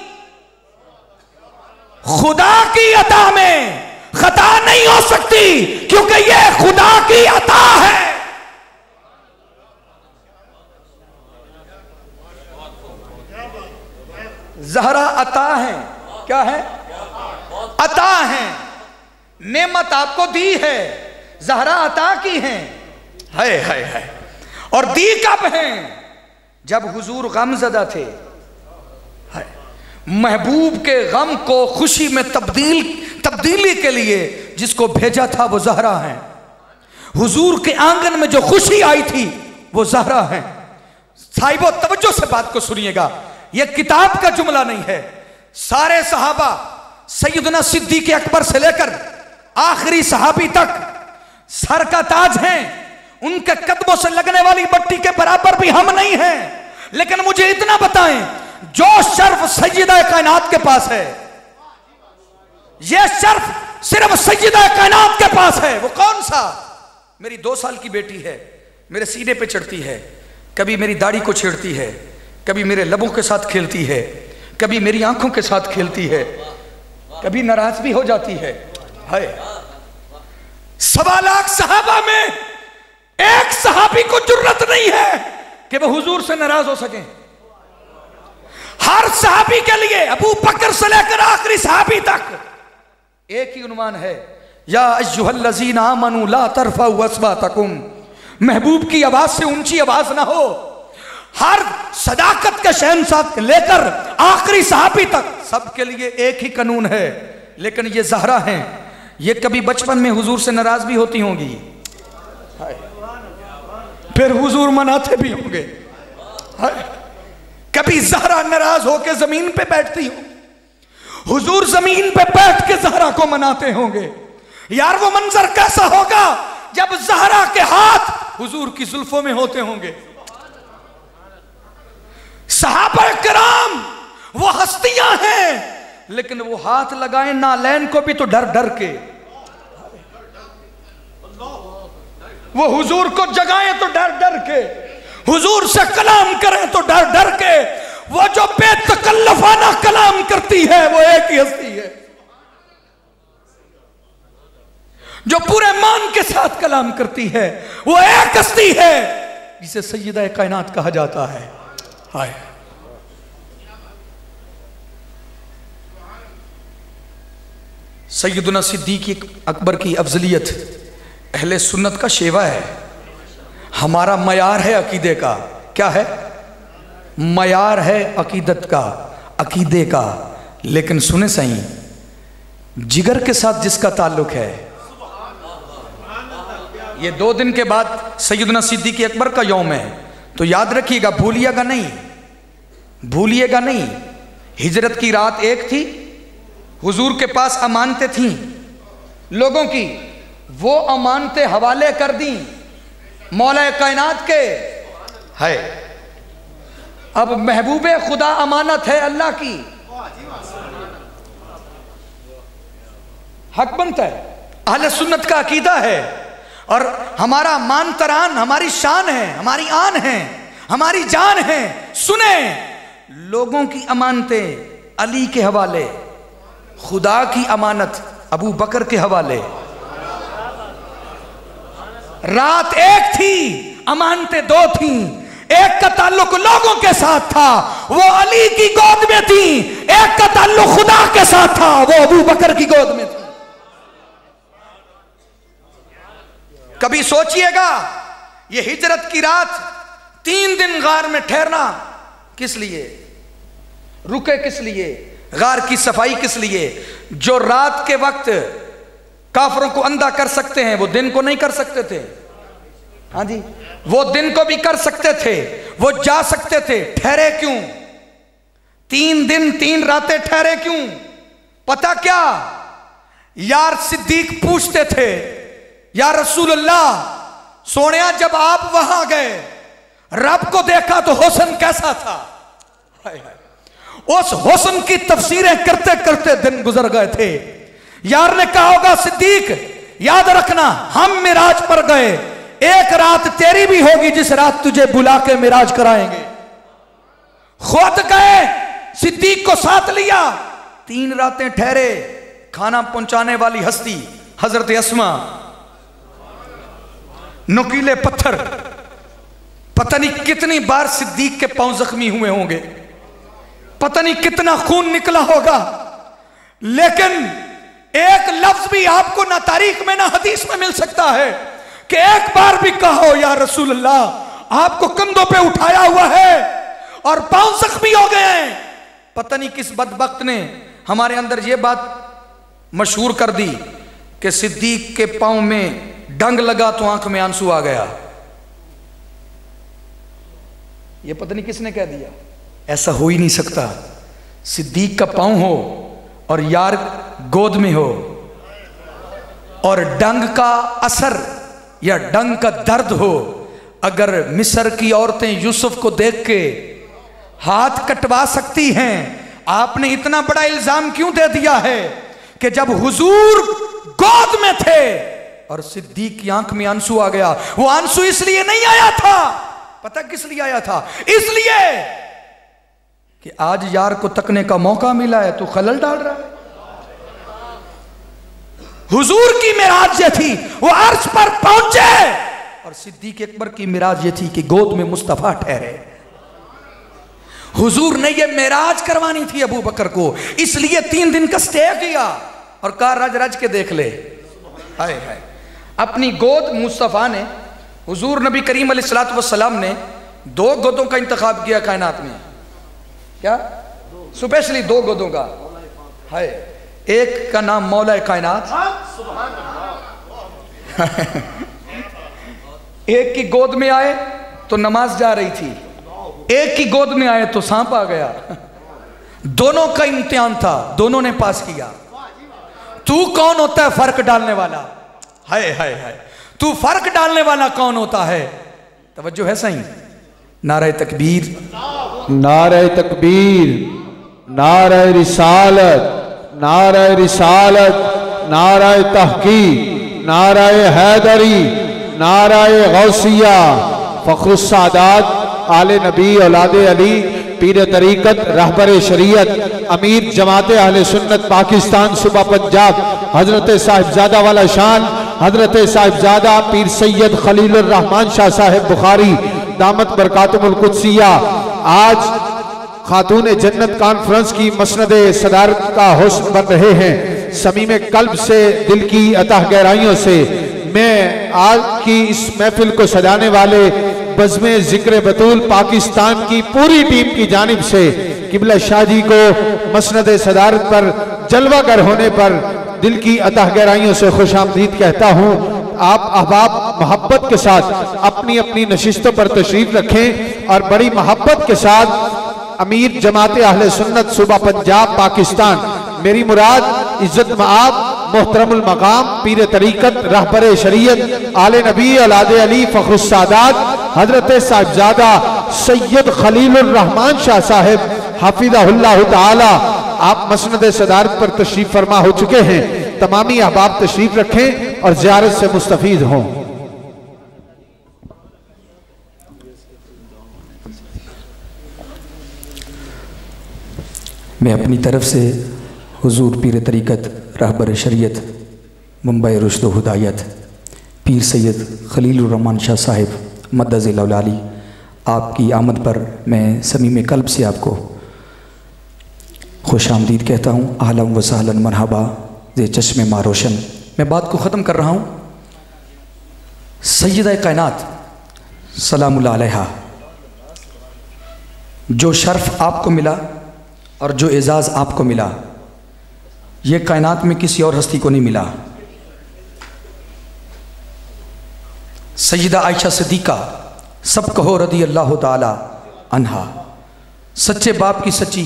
खुदा की अता में खता नहीं हो सकती, क्योंकि यह खुदा की अता है। ज़हरा अता है। क्या है? अता है। नेमत आपको दी है, ज़हरा अता की है। है और दी कब है? जब हुजूर गमज़दा थे। महबूब के गम को खुशी में तब्दीली के लिए जिसको भेजा था वो ज़हरा है। हुजूर के आंगन में जो खुशी आई थी वो ज़हरा है। साहिबो तवज्जो से बात को सुनिएगा, ये किताब का जुमला नहीं है। सारे सहाबा सैयदना सिद्दीक़ अकबर से लेकर आखिरी सहाबी तक सर का ताज हैं। उनके कदमों से लगने वाली मट्टी के बराबर भी हम नहीं हैं। लेकिन मुझे इतना बताएं, जो शर्फ सैयदा कायनात के पास है, यह शर्फ सिर्फ सैयदा कायनात के पास है। वो कौन सा? मेरी 2 साल की बेटी है, मेरे सीने पे चढ़ती है, कभी मेरी दाढ़ी को छेड़ती है, कभी मेरे लबों के साथ खेलती है, कभी मेरी आंखों के साथ खेलती है, कभी नाराज भी हो जाती है। 1.25 लाख सहाबा में एक सहाबी को जुर्रत नहीं है कि वह हुजूर से नाराज हो सके। हर सहाबी के लिए, अबू बकर से लेकर आखिरी सहाबी तक, एक ही उन्वान है, या अय्युहल्लज़ीना आमनू ला तरफ़ऊ अस्वातकुम। महबूब की आवाज से ऊंची आवाज ना हो। हर सदाकत के शहंशाह लेकर आखिरी सहाबी तक सबके लिए एक ही कानून है। लेकिन ये ज़हरा हैं, ये कभी बचपन में हुजूर से नाराज भी होती होंगी, फिर हुजूर मनाते भी होंगे। कभी ज़हरा नाराज होकर जमीन पे बैठती हो, हुजूर जमीन पे बैठ के ज़हरा को मनाते होंगे। यार वो मंजर कैसा होगा जब ज़हरा के हाथ हुजूर की जुल्फों में होते होंगे। सहाबा किराम वो हस्तियां हैं, लेकिन वो हाथ लगाए नालैन को भी तो डर डर के, वो हुजूर को जगाएं तो डर डर के, हुजूर से कलाम करें तो डर डर के। वो जो बेतकल्लफाना कलाम करती है वो एक ही हस्ती है, जो पूरे मान के साथ कलाम करती है वो एक हस्ती है जिसे सैयदा कायनात कहा जाता है। हाय सैयदना सिद्दीक अकबर की अफजलियत अहले सुन्नत का शेवा है। हमारा मयार है अकीदे का। क्या है? मयार है अकीदत का, अकीदे का। लेकिन सुने सही, जिगर के साथ जिसका ताल्लुक है, ये 2 दिन के बाद सैयदना सिद्दीक अकबर का यौम है, तो याद रखिएगा, भूलिएगा नहीं, भूलिएगा नहीं। हिजरत की रात एक थी, हुजूर के पास अमानतें थीं लोगों की, वो अमानतें हवाले कर दी मौला कायनात के। है अब महबूबे खुदा अमानत है अल्लाह की, हक बनता है, अहले सुन्नत का अकीदा है। और हमारा मान तरान, हमारी शान है, हमारी आन है, हमारी जान है। सुने, लोगों की अमानतें अली के हवाले, खुदा की अमानत अबू बकर के हवाले। रात एक थी, अमानतें 2 थी। एक का ताल्लुक लोगों के साथ था, वो अली की गोद में थी। एक का ताल्लुक खुदा के साथ था, वो अबू बकर की गोद में थी। कभी सोचिएगा, ये हिजरत की रात 3 दिन गार में ठहरना किस लिए, रुके किस लिए, गार की सफाई किस लिए? जो रात के वक्त काफरों को अंधा कर सकते हैं वो दिन को नहीं कर सकते थे। हाँ जी, वो दिन को भी कर सकते थे, वो जा सकते थे। ठहरे क्यों? 3 दिन 3 रातें ठहरे क्यों? पता क्या? यार सिद्दीक पूछते थे, या रसूल अल्लाह, सोनिया जब आप वहां गए, रब को देखा तो हुस्न कैसा था? हाय हाय, उस हुस्न की तफसीरें करते करते दिन गुजर गए थे। यार ने कहा होगा, सिद्दीक याद रखना, हम मिराज पर गए, एक रात तेरी भी होगी जिस रात तुझे बुला के मिराज कराएंगे। खुद गए, सिद्दीक को साथ लिया, 3 रातें ठहरे। खाना पहुंचाने वाली हस्ती हजरत अस्मा, नुकीले पत्थर, पता नहीं कितनी बार सिद्दीक के पांव जख्मी हुए होंगे, पता नहीं कितना खून निकला होगा, लेकिन एक लफ्ज भी आपको ना तारीख में ना हदीस में मिल सकता है कि एक बार भी कहो, या रसूल अल्लाह, आपको कंधों पे उठाया हुआ है और पांव जख्मी हो गए हैं। पता नहीं किस बदबख्त ने हमारे अंदर यह बात मशहूर कर दी कि सिद्दीक के पांव में डंग लगा तो आंख में आंसू आ गया। यह पता नहीं किसने कह दिया। ऐसा हो ही नहीं सकता। सिद्दीक का पांव हो और यार गोद में हो, और डंग का असर या डंग का दर्द हो। अगर मिस्र की औरतें यूसुफ को देख के हाथ कटवा सकती हैं, आपने इतना बड़ा इल्जाम क्यों दे दिया है कि जब हुजूर गोद में थे और सिद्दीक की आंख में आंसू आ गया? वो आंसू इसलिए नहीं आया था, पता किस लिए आया था? इसलिए कि आज यार को तकने का मौका मिला है तो खलल डाल रहा है। हुजूर की मिराज ये थी, वो अर्श पर पहुंचे, और सिद्दीक अकबर की मिराज ये थी कि गोद में मुस्तफा ठहरे। हुजूर ने ये मिराज करवानी थी अबू बकर को, इसलिए 3 दिन का स्टे किया और कहा रज रज के देख ले। हाय हाय, अपनी गोद मुस्तफा ने, हुजूर नबी करीम अलैहिस्सलातु वस्सलाम ने 2 गोदों का इंतखाब किया कायनात में। क्या? स्पेशली 2 गोदों का। हाय, एक का नाम मौला कायनात, एक की गोद में आए तो नमाज जा रही थी, एक की गोद में आए तो सांप आ गया। दोनों का इम्तिहान था, दोनों ने पास किया। तू कौन होता है फर्क डालने वाला? हाय हाय हाय, तू फर्क डालने वाला कौन होता है? तवज्जो है सही? नारे तकबीर, नारे तकबीर, नारे रिसालत, नारे रिसालत, नारे तहकीक, नारे हैदरी, नारे गौसिया, फ़ख्रुस सादात, आले नबी औलादे अली, पीर तरीक़त, रहबर शरीयत, अमीर जमात अहले सुन्नत पाकिस्तान सूबा पंजाब, हजरत साहिबजादा वाला शान हजरत साहिबजादा पीर सैयद खलीलुर रहमान शाह साहिब बुखारी दामत बरकातुहुल कुद्सिया आज खातून जन्नत कॉन्फ्रेंस की मसनद सदारत का होस्ट बन रहे हैं। समीम कल्ब से, दिल की अतः गहराइयों से मैं आज की इस महफिल को सजाने वाले बज़्मे ज़िक्र बतूल पाकिस्तान की पूरी टीम की जानिब से किबला शाह जी को मसनद सदारत पर जलवागर होने पर दिल की अतः गहराइयों से खुशामदीद कहता हूँ। आप अहबाब मोहब्बत के साथ अपनी अपनी नशिस्तों पर तशरीफ रखें और बड़ी मोहब्बत के साथ अमीर जमात अहले सुन्नत सूबा पंजाब पाकिस्तान, मेरी मुराद इज्जत मआब मोहतरमुल मकाम पीर तरीक़त रहबर शरीयत आले नबी औलादे अली फ़ख्रुस सादात हजरत साहिबजादा सैयद खलीलुर रहमान शाह साहिब हाफिज़हुल्लाह ताला आप मसनद सदारत पर तशरीफ फरमा हो चुके हैं। तमामी अहबाब तशरीफ रखें और ज़ियारत से मुस्तफीद हों। मैं अपनी तरफ से हुजूर पीर तरीक़त रहबर शरीयत मुंबई रुश्द व हिदायत पीर सैयद खलीलुर रहमान शाह साहिब मद्दज़िल औलाली आपकी आमद पर मैं समीम कल्ब से आपको खुश आमदीद कहता हूँ। आहलन व सहलन मरहबा जे चश्मे मारोशन। मैं बात को ख़त्म कर रहा हूँ। सय्यदा कायनात सलामुल्लाह अलैहा, जो शर्फ आपको मिला और जो एजाज़ आपको मिला, ये कायनात में किसी और हस्ती को नहीं मिला। सय्यदा आयशा सिद्दीक़ा सब कहो रदी अल्लाह ताला अन्हा, सच्चे बाप की सच्ची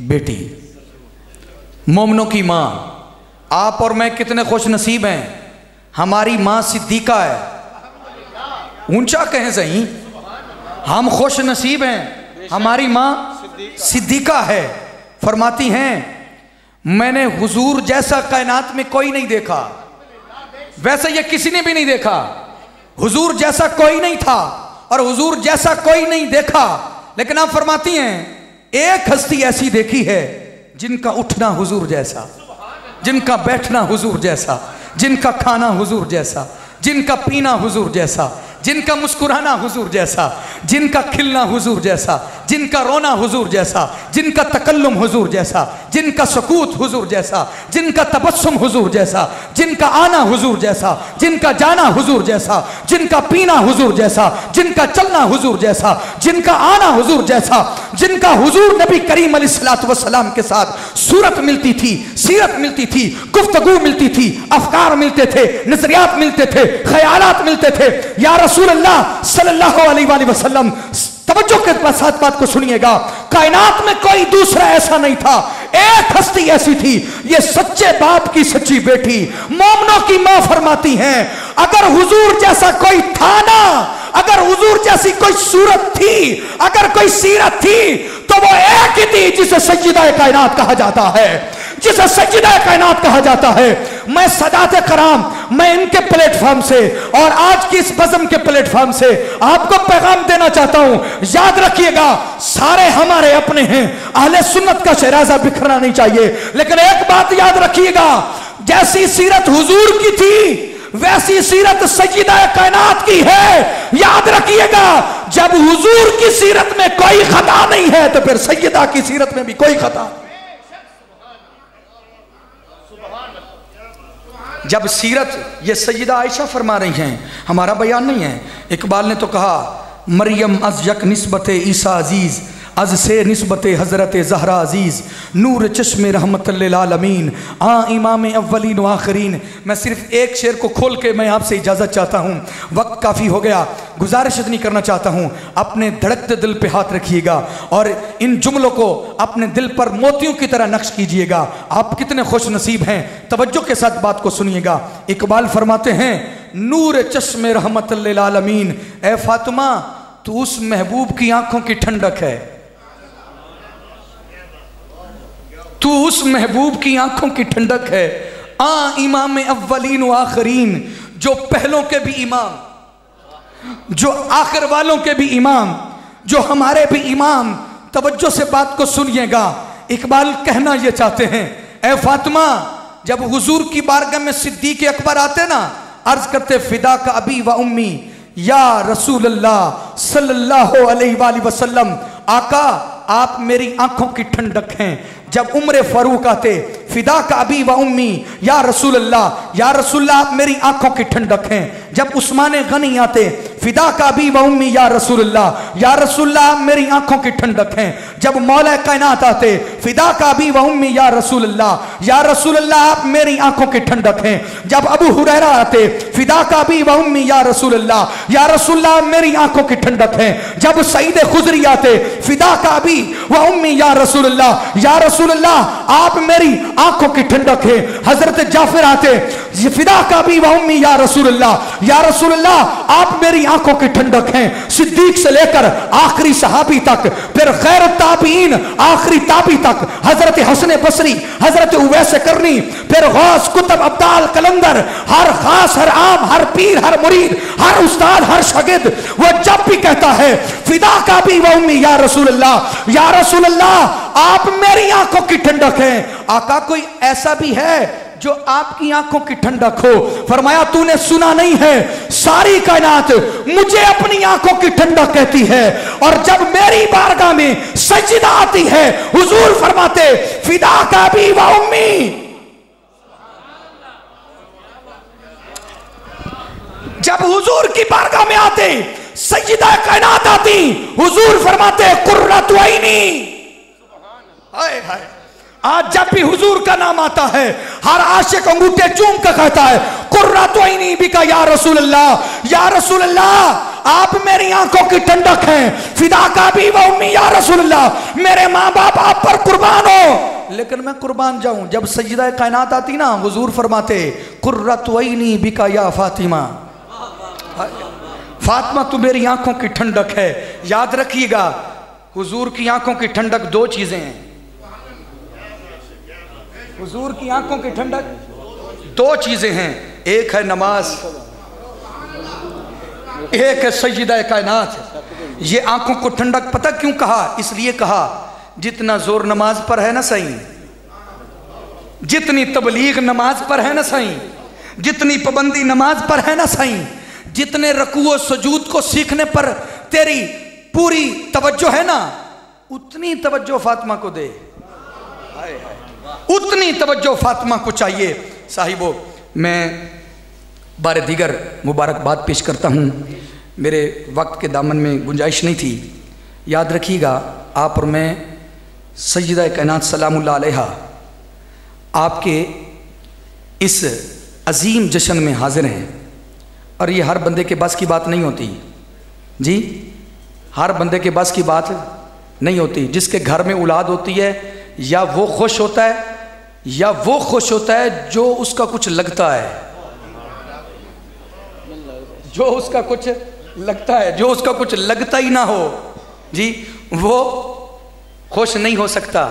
बेटी, मोमनों की माँ। आप और मैं कितने खुश नसीब हैं, हमारी माँ सिद्दीक़ा है। ऊंचा कहें सही, हम खुश नसीब हैं, हमारी माँ सिद्दीक़ा है। फरमाती हैं मैंने हुजूर जैसा कायनात में कोई नहीं देखा, वैसे ये किसी ने भी नहीं देखा। हुजूर जैसा कोई नहीं था और हुजूर जैसा कोई नहीं देखा। लेकिन आप फरमाती हैं एक हस्ती ऐसी देखी है जिनका उठना हुजूर जैसा, जिनका बैठना हुजूर जैसा, जिनका खाना हुजूर जैसा, जिनका पीना हुजूर जैसा, जिनका मुस्कुराना हुजूर जैसा, जिनका खिलना हुजूर जैसा, जिनका रोना हुजूर जैसा, जिनका तकल्लुम हुजूर जैसा, जिनका सकूत हुजूर जैसा, जिनका तबस्सुम हुजूर जैसा, जिनका आना हुजूर जैसा, जिनका जाना हुजूर जैसा, जिनका पीना हुजूर जैसा, जिनका चलना हुजूर जैसा, जिनका आना हुजूर जैसा, जिनका हुजूर नबी करीम अलैहिस्सलातु वस्सलाम के साथ सूरत मिलती थी, सीरत मिलती थी, गुफ्तगू मिलती थी, अफकार मिलते थे, नजरियात मिलते थे, ख्यालात मिलते थे। या रसूल अल्लाह सल्लल्लाहु अलैहि वसल्लम, तवज्जो के साथ बात को सुनिएगा, कायनात में कोई दूसरा ऐसा नहीं था, एक हस्ती ऐसी थी, ये सच्चे बाप की सच्ची बेटी, मोमनों की मां फरमाती हैं अगर हुजूर जैसा कोई था ना, अगर हुजूर जैसी कोई सूरत थी, अगर कोई सीरत थी, तो वो एक ही थी जिसे सज्जिदा कायनात कहा जाता है, जिसे सज्जिदा कायनात कहा जाता है। मैं सदाते कराम, मैं इनके प्लेटफॉर्म से और आज की इस बज़म के प्लेटफॉर्म से आपको पैगाम देना चाहता हूं, याद रखिएगा सारे हमारे अपने हैं, अहले सुन्नत का शहराजा बिखरना नहीं चाहिए। लेकिन एक बात याद रखिएगा, जैसी सीरत हुजूर की थी वैसी सीरत सज्जिदा कायनात की है। याद रखिएगा जब हुजूर की सीरत में कोई खता नहीं है तो फिर सज्जिदा की सीरत में भी कोई खता। जब सीरत ये सैयदा आयशा फरमा रही हैं, हमारा बयान नहीं है, इकबाल ने तो कहा मरियम अज यक निस्बत ईसा अजीज अज से निस्बत हज़रत ज़हरा अज़ीज़ नूर चश्मे रहमतुल लिल आलमीन इमाम अव्वलीन व आखिरीन। मैं सिर्फ एक शेर को खोल के मैं आपसे इजाज़त चाहता हूँ, वक्त काफ़ी हो गया, गुजारिश इतनी करना चाहता हूँ, अपने धड़कते दिल पे हाथ रखिएगा और इन जुमलों को अपने दिल पर मोतियों की तरह नक्श कीजिएगा। आप कितने खुश नसीब हैं, तवज्जो के साथ बात को सुनिएगा। इकबाल फरमाते हैं, नूर चश्मे रहमतुल लिल आलमीन, ए फातिमा तू उस महबूब की आंखों की ठंडक है, तू उस महबूब की आंखों की ठंडक है। इमाम अव्वलीन व आखिरीन, जो पहलों के भी इमाम, जो आखिर वालों के भी इमाम, जो हमारे भी इमाम। तवज्जो से बात को सुनिएगा। इकबाल कहना ये चाहते हैं, ए फातिमा जब हुजूर की बारगाह में सिद्दीक अकबर आते ना, अर्ज करते फिदा का अबी व उम्मी या रसूल अल्लाह सल्लल्लाहु अलैहि वसल्लम, आका आप मेरी आंखों की ठंडक हैं। जब उम्र फारूक आते, फिदा का अबी व उम्मी या रसूल अल्लाह आप मेरी आंखों की ठंडक हैं। जब उस्मान गनी आते, फिदा का अबी व उम्मी या रसूल अल्लाह आप मेरी आंखों की ठंडक हैं। जब मौला कायनात आते, फिदा का अबी व उम्मी या रसूल अल्लाह आप मेरी आंखों की ठंडक हैं। जब अबू हुरैरा आते, फिदा का अबी व उम्मी या रसूल अल्लाह मेरी आंखों की ठंडक हैं। जब सईद खुजरी आते, फिदा का अबी व उम्मी या रसूल अल्लाह आप मेरी आंखों की ठंडक है। हजरत जाफर आते, फिदा का अबी व उम्मी या रसूल अल्लाह आप मेरी आंखों की ठंडक हैं। सिद्दीक से लेकर आखिरी सहाबी तक, फिर खैर ताबीन आखिरी ताबी तक, हजरत हसन बसरी, हजरत उवैस करनी, फिर गौस कुतुब अब्दाल कलंदर, हर खास, हर आम, हर पीर, हर मुरीद, हर उस्ताद, हर शागिर्द, वो जब भी कहता है फिदा का अबी व उम्मी या रसूल अल्लाह आप मेरी आंखों की ठंडक है। आका कोई ऐसा भी है जो आपकी आंखों की ठंडक हो? फरमाया तूने सुना नहीं है, सारी कायनात मुझे अपनी आंखों की ठंडक कहती है। और जब मेरी बारगाह में सजदा आती है, हुजूर फरमाते फिदा का अबी व उम्मी। जब हुजूर की बारगाह में आते, सजदा कायनात आती, हुजूर फरमाते कुर्रतु ऐनी। हाय हाय, आज जब भी हुजूर का नाम आता है, हर आशिक अंगूठे चूम कर कहता है कुर्रतु ऐनी बिका या रसूल अल्लाह आप मेरी आंखों की ठंडक हैं। फिदा का अबी व उम्मी या रसूल अल्लाह मेरे माँ बाप आप पर कुर्बान हो, लेकिन मैं कुर्बान जाऊं। जब सजदा कायनात आती ना, हुजूर फरमाते कुर्रतु ऐनी बिका या फातिमा, फातिमा तू मेरी आंखों की ठंडक है। याद रखिएगा, हुजूर की आंखों की ठंडक दो चीजें हैं। हुजूर की आंखों की ठंडक दो चीजें हैं, एक है नमाज, एक है सजदा कायनात। ये आंखों को ठंडक पता क्यों कहा? इसलिए कहा जितना जोर नमाज पर है ना सही, जितनी तबलीग नमाज पर है ना सही, जितनी पाबंदी नमाज पर है ना सही, जितने रकूओ सजूद को सीखने पर तेरी पूरी तवज्जो है ना, उतनी तवज्जो फातिमा को दे। हाय हाय, उतनी तवज्जो फातिमा को चाहिए। साहिबो, मैं बारे दीगर मुबारकबाद पेश करता हूँ। मेरे वक्त के दामन में गुंजाइश नहीं थी। याद रखिएगा, आप और मैं सय्यदा कायनात सलामुल्लाह अलैहा आपके इस अजीम जश्न में हाजिर हैं। और ये हर बंदे के बस की बात नहीं होती जी, हर बंदे के बस की बात नहीं होती। जिसके घर में औलाद होती है, या वो खुश होता है या वो खुश होता है जो उसका कुछ लगता है, जो उसका कुछ लगता है। जो उसका कुछ लगता ही ना हो जी, वो खुश नहीं हो सकता।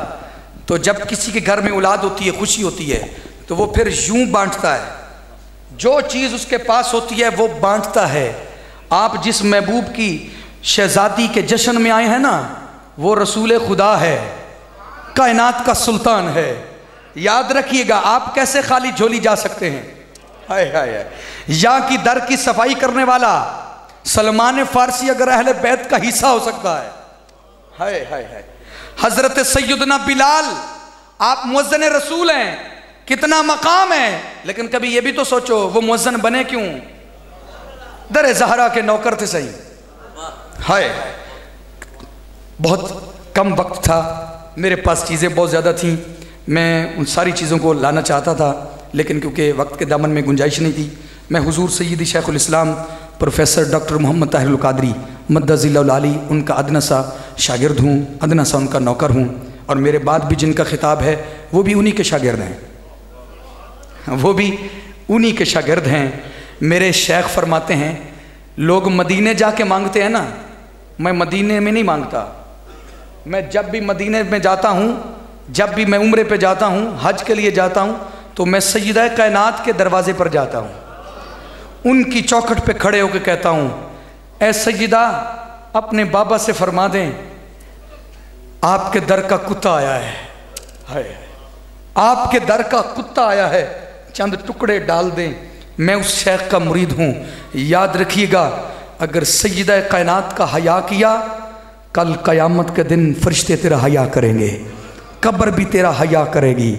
तो जब किसी के घर में औलाद होती है, खुशी होती है, तो वो फिर यूं बांटता है, जो चीज़ उसके पास होती है वो बांटता है। आप जिस महबूब की शहजादी के जश्न में आए हैं ना, वो रसूल खुदा है, कायनात का सुल्तान है। याद रखिएगा, आप कैसे खाली झोली जा सकते हैं? हाय हाय हाय, यहाँ की दर की सफाई करने वाला सलमान फारसी अगर अहले बैत का हिस्सा हो सकता है। हाय हाय हाय, हजरत सैयदना बिलाल, आप मुअज्जिन रसूल हैं, कितना मकाम है। लेकिन कभी ये भी तो सोचो, वो मुअज्जिन बने क्यों? दर ज़हरा के नौकर थे सही। हाय, बहुत कम वक्त था, मेरे पास चीज़ें बहुत ज़्यादा थीं, मैं उन सारी चीज़ों को लाना चाहता था, लेकिन क्योंकि वक्त के दामन में गुंजाइश नहीं थी। मैं हुजूर सैयदी शेखुल इस्लाम प्रोफेसर डॉक्टर मोहम्मद ताहिरुल कादरी मद्दज़िल्लहुल आली उनका अदना सा शागिर्द हूँ, अदना सा उनका नौकर हूँ, और मेरे बाद भी जिनका खिताब है वो भी उन्हीं के शागिर्द हैं, वो भी उन्हीं के शागिर्द हैं। मेरे शेख फरमाते हैं, लोग मदीने जाके मांगते हैं ना, मैं मदीने में नहीं मांगता। मैं जब भी मदीने में जाता हूँ, जब भी मैं उम्रे पे जाता हूँ, हज के लिए जाता हूँ, तो मैं सैयदा कायनात के दरवाजे पर जाता हूँ, उनकी चौखट पे खड़े होकर कहता हूँ, ऐ सैयदा अपने बाबा से फरमा दें आपके दर का कुत्ता आया है, आपके दर का कुत्ता आया है, चंद टुकड़े डाल दें, मैं उस शेख का मुरीद हूँ। याद रखिएगा, अगर सैयदा कायनात का हया किया, कल क़यामत के दिन फरिश्ते तेरा हया करेंगे, कब्र भी तेरा हया करेगी,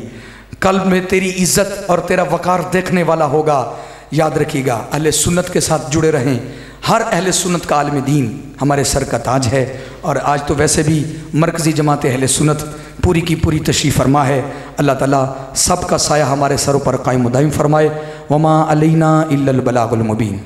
कल में तेरी इज्जत और तेरा वकार देखने वाला होगा। याद रखिएगा, अहले सुन्नत के साथ जुड़े रहें। हर अहले सुन्नत का आलिम दीन हमारे सर का ताज है, और आज तो वैसे भी मरकज़ी जमात अहले सुन्नत पूरी की पूरी तशरीफ़ फरमा है। अल्लाह ताला सब का साया हमारे सरों पर कायम दायम फरमाए। वमा अलैना इल्लल बलागुल मुबीन।